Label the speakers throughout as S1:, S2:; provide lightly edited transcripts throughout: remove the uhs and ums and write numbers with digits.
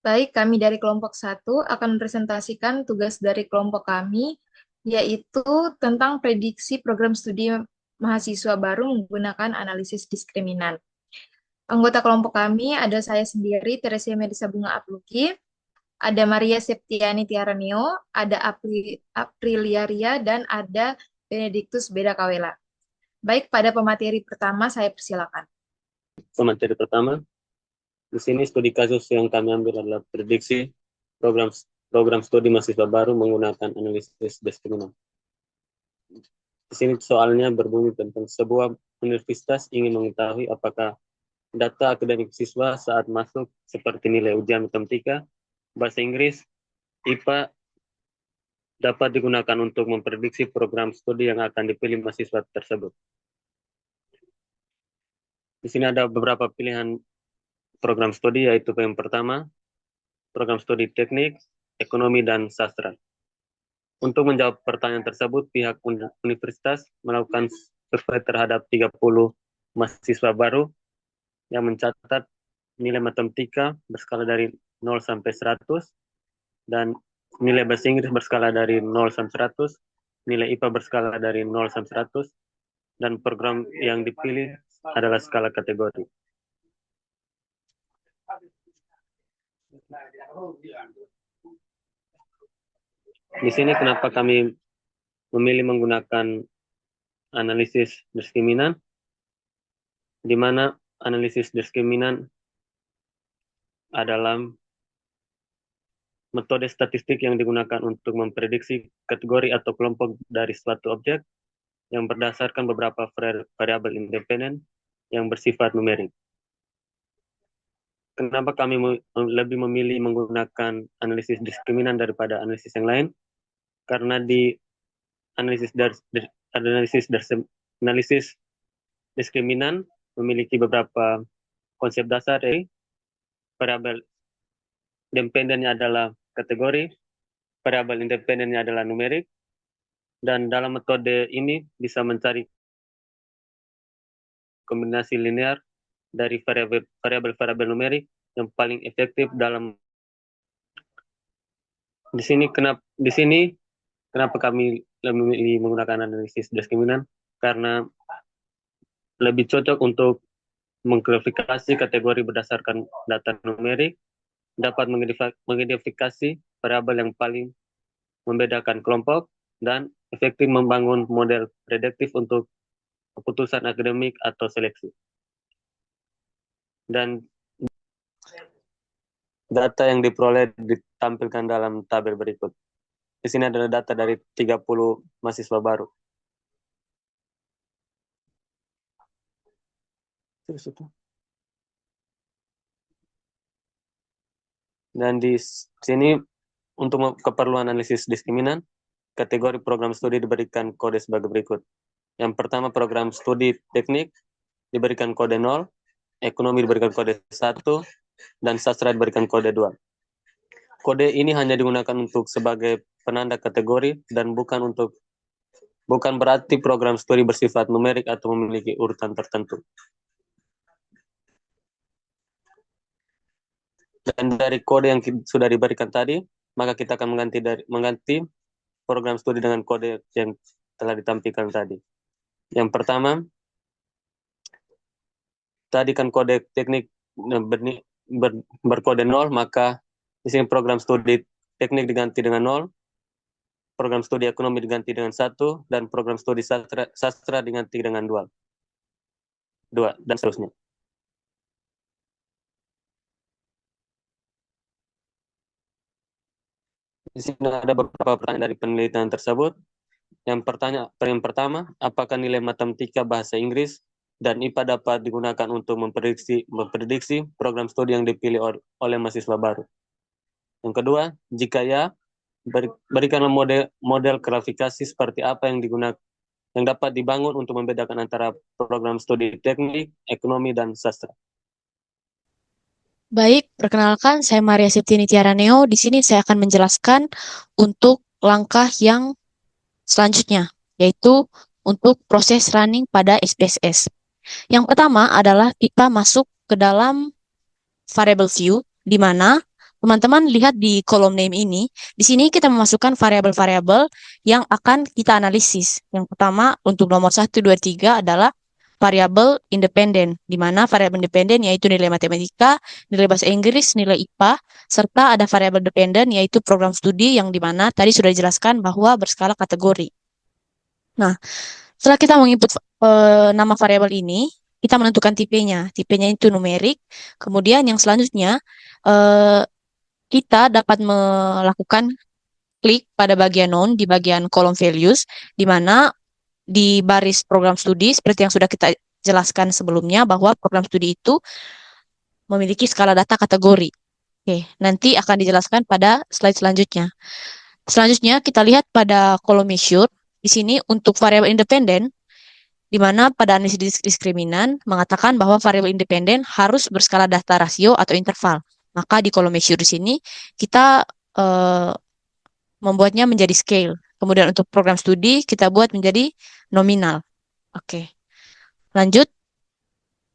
S1: Baik, kami dari kelompok satu akan mempresentasikan tugas dari kelompok kami, yaitu tentang prediksi program studi mahasiswa baru menggunakan analisis diskriminan. Anggota kelompok kami ada saya sendiri, Teresia Melisa Bunga Apluki, ada Maria Septiani Tiaraneo, ada Aprilia Ria, dan ada Benediktus Beda Kawela. Baik, pada pemateri pertama saya persilakan.
S2: Pemateri pertama, di sini studi kasus yang kami ambil adalah prediksi program program studi mahasiswa baru menggunakan analisis diskriminan. Di sini soalnya berbunyi tentang sebuah universitas ingin mengetahui apakah data akademik siswa saat masuk seperti nilai ujian matematika, bahasa Inggris, IPA dapat digunakan untuk memprediksi program studi yang akan dipilih mahasiswa tersebut. Di sini ada beberapa pilihan program studi, yaitu yang pertama, program studi teknik, ekonomi, dan sastra. Untuk menjawab pertanyaan tersebut, pihak universitas melakukan survei terhadap 30 mahasiswa baru yang mencatat nilai matematika berskala dari 0 sampai 100, dan nilai bahasa Inggris berskala dari 0 sampai 100, nilai IPA berskala dari 0 sampai 100, dan program yang dipilih adalah skala kategori. Di sini kenapa kami memilih menggunakan analisis diskriminan, di mana analisis diskriminan adalah metode statistik yang digunakan untuk memprediksi kategori atau kelompok dari suatu objek yang berdasarkan beberapa variabel independen yang bersifat numerik. Kenapa kami lebih memilih menggunakan analisis diskriminan daripada analisis yang lain? Karena di analisis diskriminan memiliki beberapa konsep dasar, variabel independennya adalah kategori, variabel independennya adalah numerik, dan dalam metode ini bisa mencari kombinasi linear dari variabel numerik yang paling efektif dalam. Di sini kenapa kami memilih menggunakan analisis diskriminan? Karena lebih cocok untuk mengklasifikasi kategori berdasarkan data numerik, dapat mengidentifikasi variabel yang paling membedakan kelompok, dan efektif membangun model prediktif untuk keputusan akademik atau seleksi. Dan data yang diperoleh ditampilkan dalam tabel berikut. Di sini adalah data dari 30 mahasiswa baru. Dan di sini untuk keperluan analisis diskriminan, kategori program studi diberikan kode sebagai berikut. Yang pertama, program studi teknik diberikan kode 0, ekonomi diberikan kode 1, dan sastra diberikan kode 2. Kode ini hanya digunakan untuk sebagai penanda kategori dan bukan berarti program studi bersifat numerik atau memiliki urutan tertentu. Dan dari kode yang sudah diberikan tadi, maka kita akan mengganti program studi dengan kode yang telah ditampilkan tadi. Yang pertama, tadi kan kode teknik berkode 0, maka di sini program studi teknik diganti dengan 0, program studi ekonomi diganti dengan 1, dan program studi sastra diganti dengan 2, dan seterusnya. Di sini ada beberapa pertanyaan dari penelitian tersebut. Yang pertama, apakah nilai matematika, bahasa Inggris, dan IPA dapat digunakan untuk memprediksi program studi yang dipilih oleh mahasiswa baru? Yang kedua, jika ya, berikanlah model klasifikasi seperti apa yang dapat dibangun untuk membedakan antara program studi teknik, ekonomi, dan sastra.
S3: Baik, perkenalkan saya Maria Septiani Tiaraneo. Di sini saya akan menjelaskan untuk langkah yang selanjutnya, yaitu untuk proses running pada SPSS. Yang pertama adalah kita masuk ke dalam variable view, di mana teman-teman lihat di kolom name ini, di sini kita memasukkan variabel-variabel yang akan kita analisis. Yang pertama untuk nomor 1, 2, 3 adalah variabel independen, di mana variabel independen yaitu nilai matematika, nilai bahasa Inggris, nilai IPA, serta ada variabel dependen yaitu program studi yang di mana tadi sudah dijelaskan bahwa berskala kategori. Nah, setelah kita menginput nama variabel ini, kita menentukan tipenya. Tipenya itu numerik. Kemudian yang selanjutnya, kita dapat melakukan klik pada bagian noun di bagian kolom values, di mana di baris program studi, seperti yang sudah kita jelaskan sebelumnya, bahwa program studi itu memiliki skala data kategori. Oke, nanti akan dijelaskan pada slide selanjutnya. Selanjutnya, kita lihat pada kolom measure. Di sini untuk variabel independen, di mana pada analisis diskriminan mengatakan bahwa variabel independen harus berskala data rasio atau interval. Maka di kolom measure di sini kita membuatnya menjadi scale. Kemudian untuk program studi kita buat menjadi nominal. Oke, lanjut.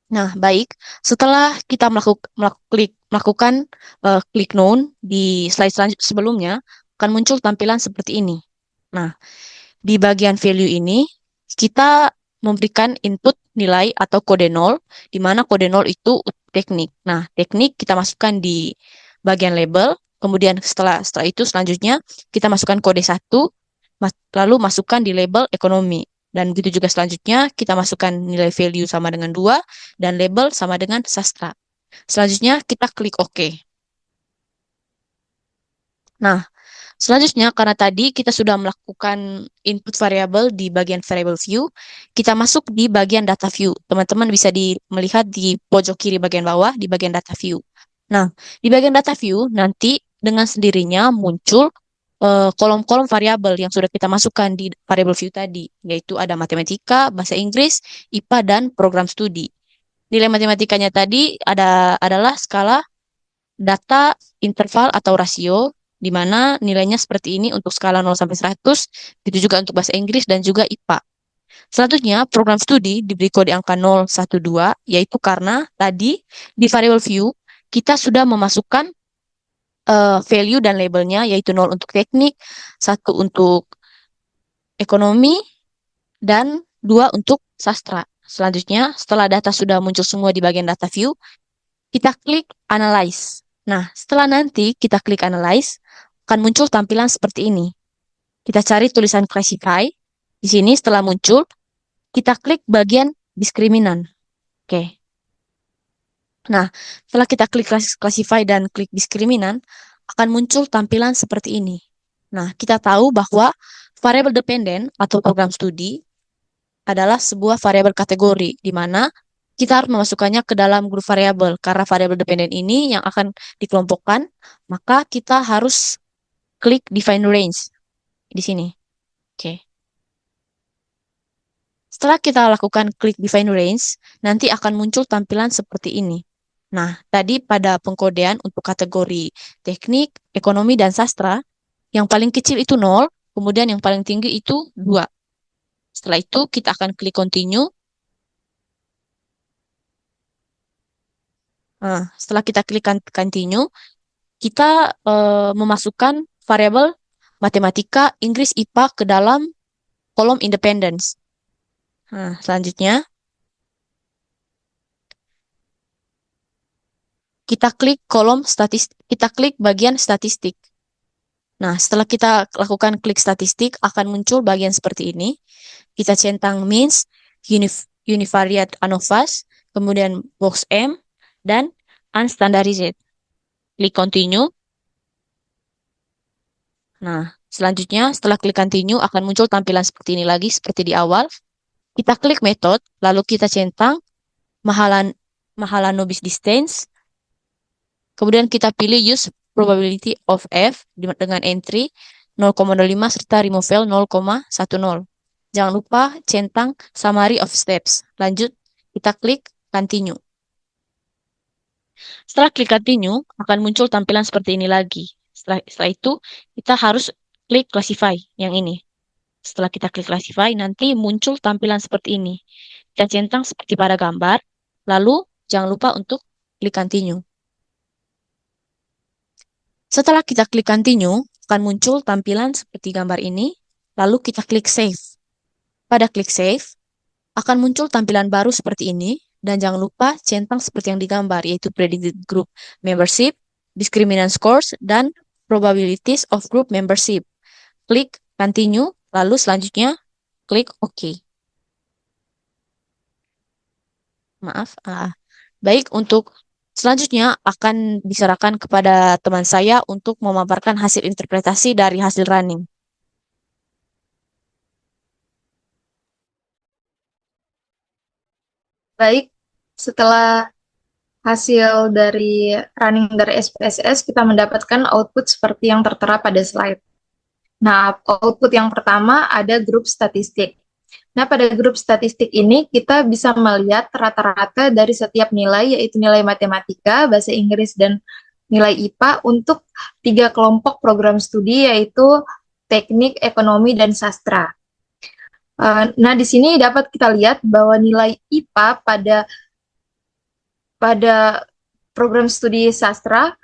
S3: Nah, baik. Setelah kita melakukan klik noun di slide sebelumnya, akan muncul tampilan seperti ini. Nah, di bagian value ini, kita memberikan input nilai atau kode 0, di mana kode 0 itu teknik. Nah, teknik kita masukkan di bagian label, kemudian setelah itu selanjutnya kita masukkan kode 1, lalu masukkan di label ekonomi. Dan begitu juga selanjutnya kita masukkan nilai value sama dengan 2 dan label sama dengan sastra. Selanjutnya kita klik OK. Nah, selanjutnya karena tadi kita sudah melakukan input variabel di bagian variable view, kita masuk di bagian data view. Teman-teman bisa melihat di pojok kiri bagian bawah di bagian data view. Nah, di bagian data view nanti dengan sendirinya muncul kolom-kolom variabel yang sudah kita masukkan di variable view tadi, yaitu ada matematika, bahasa Inggris, IPA, dan program studi. Nilai matematikanya tadi adalah skala data interval atau rasio, di mana nilainya seperti ini untuk skala 0 sampai 100, itu juga untuk bahasa Inggris dan juga IPA. Selanjutnya, program studi diberi kode angka 0, 1, 2, yaitu karena tadi di variable view kita sudah memasukkan value dan labelnya, yaitu 0 untuk teknik, 1 untuk ekonomi, dan 2 untuk sastra. Selanjutnya, setelah data sudah muncul semua di bagian data view, kita klik analyze. Nah, setelah nanti kita klik analyze, akan muncul tampilan seperti ini. Kita cari tulisan classify. Di sini setelah muncul, kita klik bagian diskriminan. Oke. Nah, setelah kita klik classify dan klik diskriminan, akan muncul tampilan seperti ini. Nah, kita tahu bahwa variabel dependen atau program studi adalah sebuah variabel kategori, di mana kita harus memasukkannya ke dalam grup variabel. Karena variabel dependen ini yang akan dikelompokkan, maka kita harus klik define range di sini. Oke. Setelah kita lakukan klik define range, nanti akan muncul tampilan seperti ini. Nah, tadi pada pengkodean untuk kategori teknik, ekonomi, dan sastra, yang paling kecil itu 0, kemudian yang paling tinggi itu 2. Setelah itu, kita akan klik continue. Nah, setelah kita klik continue, kita memasukkan variabel matematika, Inggris, IPA ke dalam kolom independence. Nah, selanjutnya, kita klik bagian statistik. Nah, setelah kita lakukan klik statistik, akan muncul bagian seperti ini. Kita centang means, univariate ANOVAs, kemudian box M, dan unstandarized. Klik continue. Nah, selanjutnya setelah klik continue akan muncul tampilan seperti ini lagi, seperti di awal. Kita klik method, lalu kita centang Mahalanobis distance. Kemudian kita pilih use probability of F dengan entry 0,05 serta removal 0,10. Jangan lupa centang summary of steps. Lanjut, kita klik continue. Setelah klik continue, akan muncul tampilan seperti ini lagi. Setelah itu, kita harus klik classify yang ini. Setelah kita klik classify, nanti muncul tampilan seperti ini. Kita centang seperti pada gambar, lalu jangan lupa untuk klik continue. Setelah kita klik continue, akan muncul tampilan seperti gambar ini, lalu kita klik save. Pada klik save, akan muncul tampilan baru seperti ini, dan jangan lupa centang seperti yang digambar, yaitu predicted group membership, discriminant scores, dan probabilities of group membership. Klik continue, lalu selanjutnya klik OK. Maaf. Baik, untuk selanjutnya akan diserahkan kepada teman saya untuk memaparkan hasil interpretasi dari hasil running.
S1: Baik, setelah hasil dari running dari SPSS, kita mendapatkan output seperti yang tertera pada slide. Nah, output yang pertama ada grup statistik. Nah, pada grup statistik ini kita bisa melihat rata-rata dari setiap nilai, yaitu nilai matematika, bahasa Inggris, dan nilai IPA untuk 3 kelompok program studi, yaitu teknik, ekonomi, dan sastra. Nah, di sini dapat kita lihat bahwa nilai IPA pada program studi sastra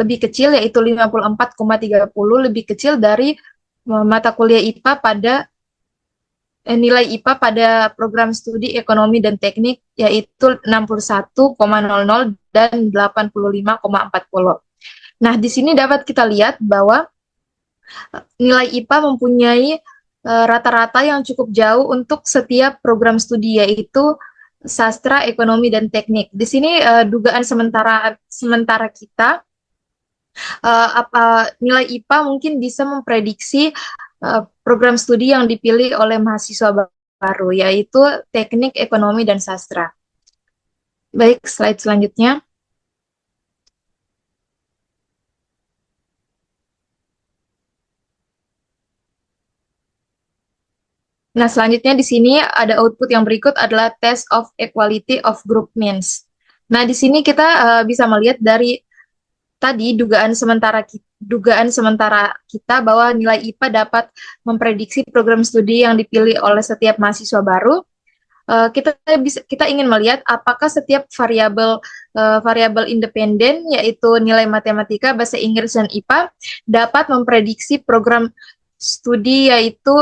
S1: lebih kecil, yaitu 54,30, lebih kecil dari mata kuliah IPA pada nilai IPA pada program studi ekonomi dan teknik, yaitu 61,00 dan 85,40. Nah, di sini dapat kita lihat bahwa nilai IPA mempunyai rata-rata yang cukup jauh untuk setiap program studi, yaitu sastra, ekonomi, dan teknik. Di sini dugaan sementara kita, nilai IPA mungkin bisa memprediksi program studi yang dipilih oleh mahasiswa baru, yaitu teknik, ekonomi, dan sastra. Baik, slide selanjutnya. Nah, selanjutnya di sini ada output yang berikut adalah test of equality of group means. Nah, di sini kita bisa melihat dari tadi dugaan sementara kita bahwa nilai IPA dapat memprediksi program studi yang dipilih oleh setiap mahasiswa baru. Kita ingin melihat apakah setiap variabel independen, yaitu nilai matematika, bahasa Inggris, dan IPA, dapat memprediksi program studi yaitu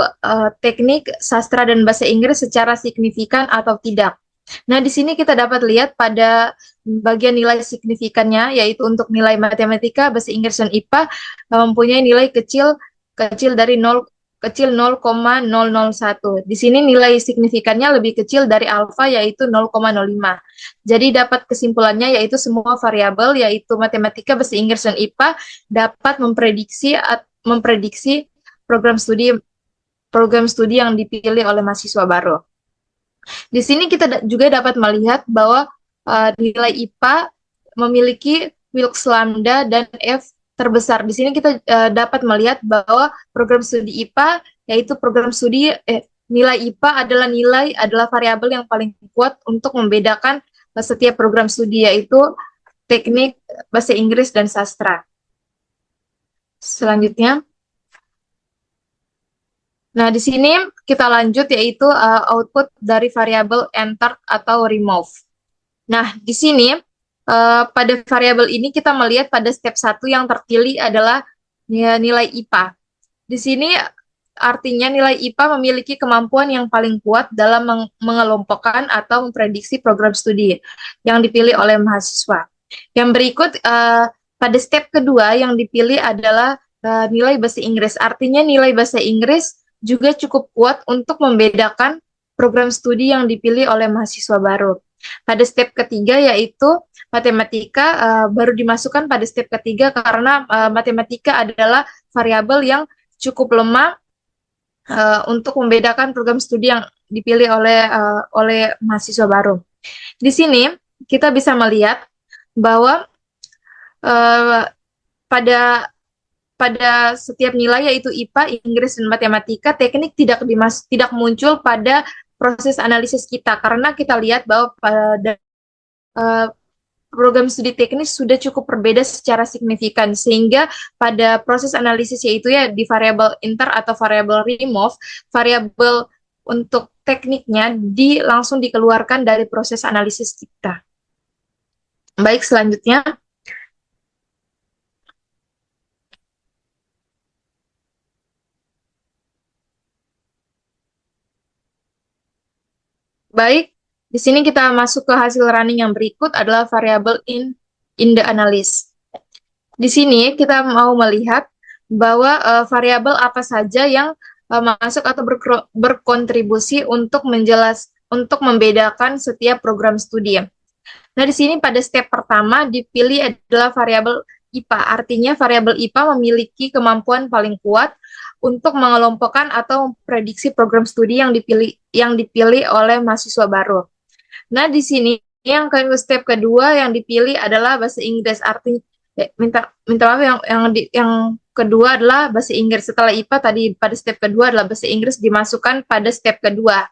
S1: teknik, sastra, dan bahasa Inggris secara signifikan atau tidak. Nah, di sini kita dapat lihat pada bagian nilai signifikannya, yaitu untuk nilai matematika, bahasa Inggris, dan IPA mempunyai nilai kecil dari 0,001. Di sini nilai signifikannya lebih kecil dari alfa, yaitu 0,05. Jadi dapat kesimpulannya yaitu semua variabel, yaitu matematika, bahasa Inggris, dan IPA dapat memprediksi program studi yang dipilih oleh mahasiswa baru. Di sini kita juga dapat melihat bahwa nilai IPA memiliki Wilks lambda dan F terbesar. Di sini kita dapat melihat bahwa program studi IPA, yaitu program studi nilai IPA adalah variabel yang paling kuat untuk membedakan setiap program studi, yaitu teknik, bahasa Inggris, dan sastra. Selanjutnya. Nah, di sini kita lanjut, yaitu output dari variabel entered atau remove. Nah, di sini pada variabel ini kita melihat pada step 1 yang terpilih adalah nilai IPA. Di sini artinya nilai IPA memiliki kemampuan yang paling kuat dalam mengelompokkan atau memprediksi program studi yang dipilih oleh mahasiswa. Yang berikut pada step kedua yang dipilih adalah nilai bahasa Inggris. Artinya nilai bahasa Inggris juga cukup kuat untuk membedakan program studi yang dipilih oleh mahasiswa baru. Pada step ketiga, yaitu matematika, baru dimasukkan pada step ketiga karena matematika adalah variabel yang cukup lemah untuk membedakan program studi yang dipilih oleh mahasiswa baru. Di sini kita bisa melihat bahwa pada setiap nilai, yaitu IPA, Inggris, dan matematika, teknik tidak muncul pada proses analisis kita, karena kita lihat bahwa pada program studi teknis sudah cukup berbeda secara signifikan, sehingga pada proses analisis, yaitu di variabel enter atau variabel remove, variabel untuk tekniknya langsung dikeluarkan dari proses analisis kita. Baik, selanjutnya. Baik, di sini kita masuk ke hasil running yang berikut adalah variable in the analysis. Di sini kita mau melihat bahwa variabel apa saja yang masuk atau berkontribusi untuk membedakan setiap program studi. Nah, di sini pada step pertama dipilih adalah variabel IPA. Artinya variabel IPA memiliki kemampuan paling kuat untuk mengelompokkan atau memprediksi program studi yang dipilih oleh mahasiswa baru. Nah, di sini step kedua yang dipilih adalah bahasa Inggris. Artinya minta maaf yang kedua adalah bahasa Inggris. Setelah IPA tadi pada step kedua adalah bahasa Inggris dimasukkan pada step kedua.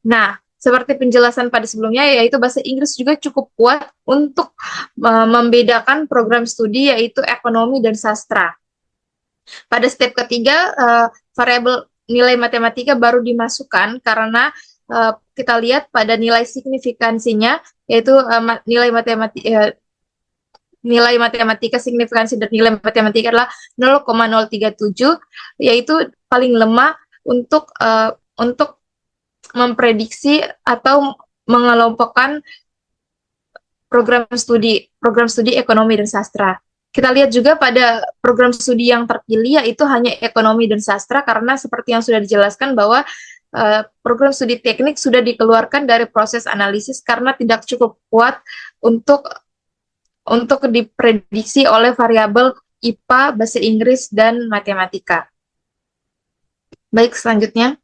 S1: Nah, seperti penjelasan pada sebelumnya, yaitu bahasa Inggris juga cukup kuat untuk membedakan program studi yaitu ekonomi dan sastra. Pada step ketiga, variabel nilai matematika baru dimasukkan karena kita lihat pada nilai signifikansinya, yaitu nilai matematika signifikansi dan nilai matematika adalah 0,037, yaitu paling lemah untuk memprediksi atau mengelompokkan program studi ekonomi dan sastra. Kita lihat juga pada program studi yang terpilih yaitu hanya ekonomi dan sastra, karena seperti yang sudah dijelaskan bahwa program studi teknik sudah dikeluarkan dari proses analisis karena tidak cukup kuat untuk diprediksi oleh variabel IPA, bahasa Inggris, dan matematika. Baik, selanjutnya.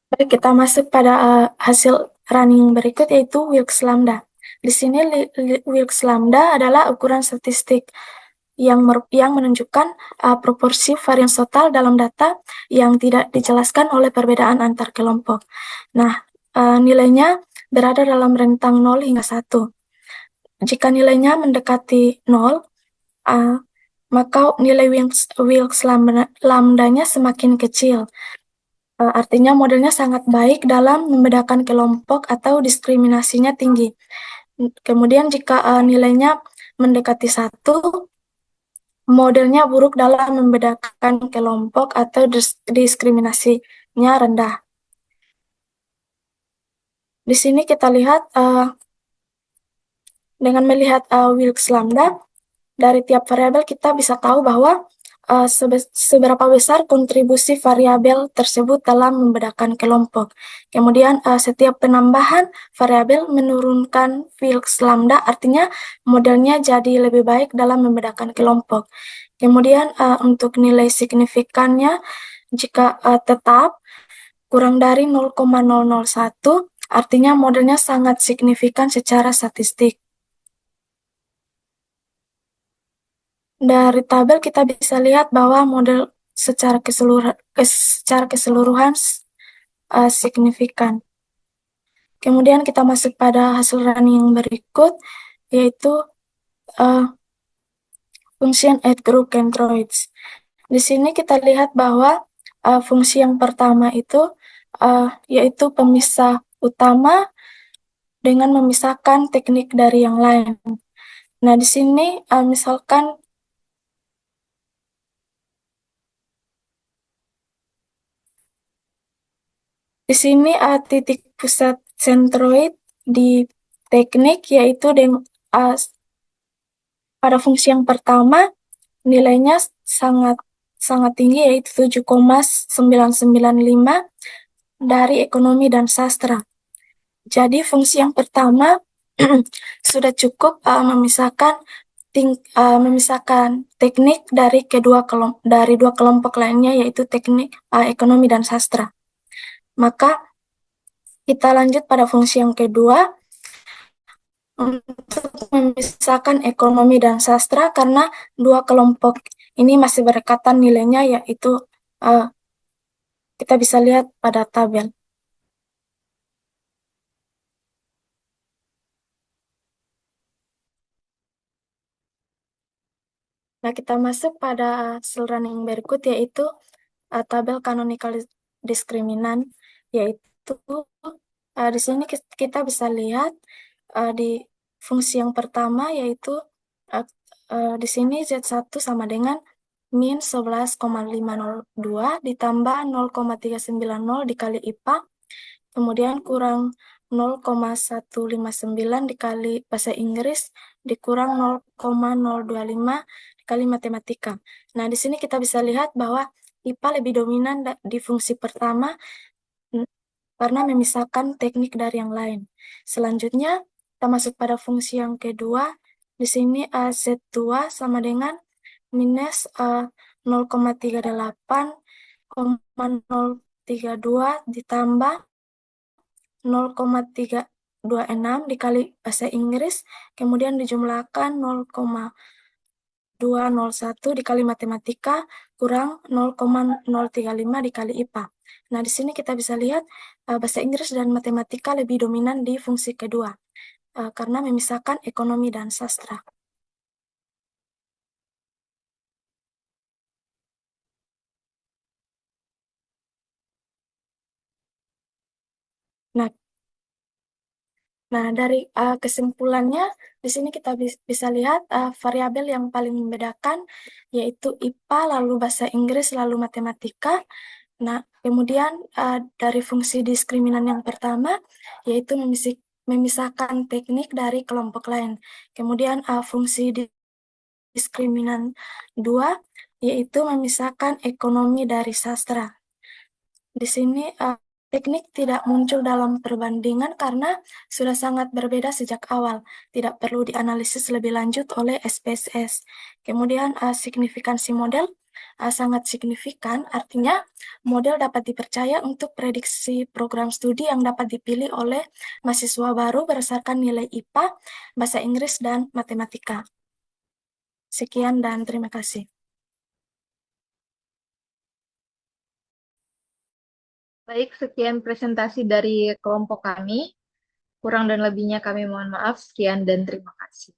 S4: Baik, kita masuk pada hasil running berikut, yaitu Wilks Lambda. Di sini Wilks Lambda adalah ukuran statistik yang menunjukkan proporsi varians total dalam data yang tidak dijelaskan oleh perbedaan antar kelompok. Nah, nilainya berada dalam rentang 0 hingga 1. Jika nilainya mendekati 0, maka nilai Wilks lambdanya semakin kecil. Artinya modelnya sangat baik dalam membedakan kelompok atau diskriminasinya tinggi. Kemudian jika nilainya mendekati 1, modelnya buruk dalam membedakan kelompok atau diskriminasinya rendah. Di sini kita lihat dengan melihat Wilks lambda, dari tiap variabel kita bisa tahu bahwa seberapa besar kontribusi variabel tersebut dalam membedakan kelompok. Kemudian setiap penambahan variabel menurunkan Wilks lambda, artinya modelnya jadi lebih baik dalam membedakan kelompok. Kemudian untuk nilai signifikannya, jika tetap kurang dari 0,001, artinya modelnya sangat signifikan secara statistik. Dari tabel kita bisa lihat bahwa model secara keseluruhan signifikan. Kemudian kita masuk pada hasil running yang berikut, yaitu function add group centroids. Di sini kita lihat bahwa fungsi yang pertama itu yaitu pemisah utama dengan memisahkan teknik dari yang lain. Nah, di sini misalkan di sini titik pusat centroid di teknik yaitu pada fungsi yang pertama nilainya sangat tinggi, yaitu 7,995 dari ekonomi dan sastra. Jadi fungsi yang pertama sudah cukup memisahkan teknik dari dua kelompok lainnya, yaitu teknik ekonomi dan sastra. Maka kita lanjut pada fungsi yang kedua untuk memisahkan ekonomi dan sastra, karena dua kelompok ini masih berdekatan nilainya, yaitu kita bisa lihat pada tabel. Nah, kita masuk pada hasil running berikut, yaitu tabel canonical diskriminan, yaitu di sini kita bisa lihat di fungsi yang pertama, yaitu di sini Z1 sama dengan min 11,502 ditambah 0,390 dikali IPA, kemudian kurang 0,159 dikali bahasa Inggris, dikurang 0,025 dikali matematika. Nah, di sini kita bisa lihat bahwa IPA lebih dominan di fungsi pertama karena memisahkan teknik dari yang lain. Selanjutnya, kita masuk pada fungsi yang kedua. Di sini Z2 sama dengan minus 0,38,032 ditambah 0,326 dikali bahasa Inggris, kemudian dijumlahkan 0,201 dikali matematika, kurang 0,035 dikali IPA. Nah, di sini kita bisa lihat bahasa Inggris dan matematika lebih dominan di fungsi kedua, karena memisahkan ekonomi dan sastra. Nah, dari kesimpulannya, di sini kita bisa lihat variabel yang paling membedakan yaitu IPA, lalu bahasa Inggris, lalu matematika. Nah, kemudian dari fungsi diskriminan yang pertama yaitu memisahkan teknik dari kelompok lain. Kemudian fungsi diskriminan dua yaitu memisahkan ekonomi dari sastra. Di sini teknik tidak muncul dalam perbandingan karena sudah sangat berbeda sejak awal, tidak perlu dianalisis lebih lanjut oleh SPSS. Kemudian signifikansi model sangat signifikan, artinya model dapat dipercaya untuk prediksi program studi yang dapat dipilih oleh mahasiswa baru berdasarkan nilai IPA, bahasa Inggris, dan matematika. Sekian dan terima kasih.
S1: Baik, sekian presentasi dari kelompok kami. Kurang dan lebihnya kami mohon maaf. Sekian dan terima kasih.